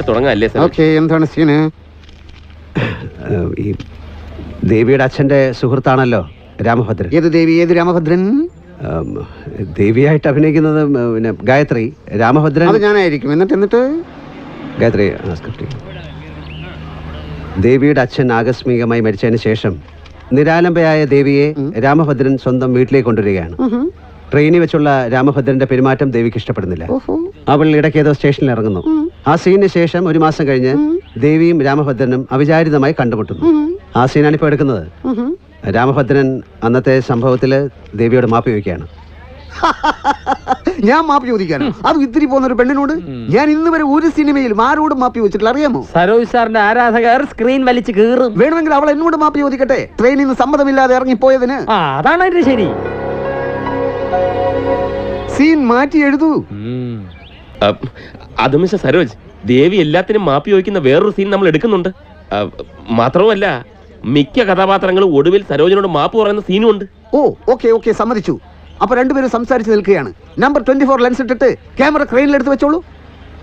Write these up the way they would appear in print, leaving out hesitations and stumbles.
തുടങ്ങാല്ലേ? എന്താണ് സീന്? ഈ ദേവിയുടെ അച്ഛന്റെ സുഹൃത്താണല്ലോ രാമഭദ്രൻ. ഏത് ദേവി? ഏത് രാമഭദ്രൻ? ദേവിയായിട്ട് അഭിനയിക്കുന്നത് പിന്നെ ഗായത്രി. രാമഭദ്രൻ അത് ഞാനായിരിക്കും. എന്നിട്ട് ഗായത്രി ദേവിയുടെ അച്ഛൻ ആകസ്മികമായി മരിച്ചതിന് ശേഷം നിരാലംബയായ ദേവിയെ രാമഭദ്രൻ സ്വന്തം വീട്ടിലേക്ക് കൊണ്ടുവരികയാണ്. ട്രെയിനിൽ വെച്ചുള്ള രാമഭദ്രന്റെ പെരുമാറ്റം ദേവിക്ക് ഇഷ്ടപ്പെടുന്നില്ല. അവൾ ഇടയ്ക്ക് ഏതോ സ്റ്റേഷനിൽ ഇറങ്ങുന്നു. ആ സീനിന് ശേഷം ഒരു മാസം കഴിഞ്ഞ് ദേവിയും രാമഭദ്രനും അവിചാരിതമായി കണ്ടുമുട്ടുന്നു. ആ സീനാണ് ഇപ്പോൾ എടുക്കുന്നത്. രാമഭദ്രൻ അന്നത്തെ സംഭവത്തില് ദേവിയോട് മാപ്പ് ചോദിക്കുകയാണ്. ഞാൻ മാപ്പ് ചോദിക്കാനോ? അത് ഇത്തിരി പോകുന്ന ഒരു പെണ്ണിനോട്? ഞാൻ ഇന്ന് വരെ ഒരു സിനിമയിലും ആരോടും മാപ്പ് ചോദിച്ചിട്ടില്ല, അറിയാമോ? സരോജ് സാറിന്റെ ആരാധകർ സ്ക്രീൻ വലിച്ചു കീറും. വേണമെങ്കിൽ അവൾ എന്നോട് മാപ്പ് ചോദിക്കട്ടെ, ട്രെയിനിൽ നിന്ന് സമ്മതമില്ലാതെ ഇറങ്ങിപ്പോയതിന്. അതാണ് അതിന്റെ ശരി. സീൻ മാറ്റി എഴുതൂ. അത് മിസ്റ്റർ സരോജ്, ദേവി എല്ലാത്തിനും മാപ്പി ചോദിക്കുന്ന വേറൊരു സീൻ നമ്മൾ എടുക്കുന്നുണ്ട്. മാത്രവുമല്ല, മിക്ക കഥാപാത്രങ്ങളും ഒടുവിൽ സരോജിനോട് മാപ്പ് പറയുന്ന സീനും ഉണ്ട്. ഓ, ഓക്കെ, സമ്മതിച്ചു. അപ്പൊ രണ്ടുപേരും സംസാരിച്ച് നിൽക്കുകയാണ്. നമ്പർ 24 ലെൻസ് ഇട്ടിട്ട് ക്യാമറ ക്രെയിനിലെടുത്ത് വെച്ചോളൂ.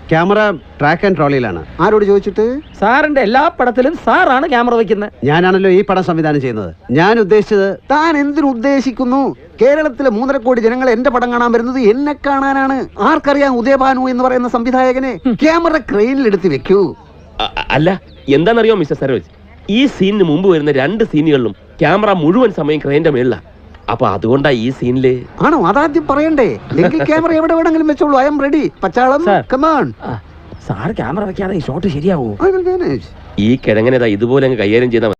ക്യാമറ ട്രാക്ക് ആൻഡ് ട്രോളിയിലാണ്. ആരോട് ചോദിച്ചിട്ട്? സാറിന്റെ എല്ലാ പടത്തിലും സാറാണ് ക്യാമറ വെക്കുന്നത്. ഞാനാണല്ലോ ഈ പടം സംവിധാനം ചെയ്യുന്നത്. ഞാൻ ഉദ്ദേശിച്ചത്. താൻ എന്തിനു ഉദ്ദേശിക്കുന്നു? കേരളത്തിലെ 3.5 കോടി ജനങ്ങൾ എന്റെ പടം കാണാൻ വരുന്നത് എന്നെ കാണാനാണ്. ആർക്കറിയാം ഉദയഭാനു എന്ന് പറയുന്ന സംവിധായകനെ? ക്യാമറ ക്രെയിനിലെടുത്ത് വെക്കൂ. അല്ല, എന്താണെന്നറിയോ മിസ്റ്റർ സരോജ്, ഈ സീനിന് മുമ്പ് വരുന്ന 2 സീനുകളിലും ക്യാമറ മുഴുവൻ സമയം ക്രെയിന്റെ മേളില. അപ്പൊ അതുകൊണ്ടാ ഈ സീനില്. ആണോ? അതാദ്യം പറയണ്ടേ? എങ്കിൽ ക്യാമറ എവിടെ വേണമെങ്കിലും വെച്ചോളൂ. I'm ready. Pachalam, come on. Sir camera വെക്കാതെ ഈ ഷോട്ട് ശരിയാവോ? I will manage. ഈ കിഴങ്ങനേതാ ഇതുപോലെ അങ്ങ് കൈകാര്യം ചെയ്താൽ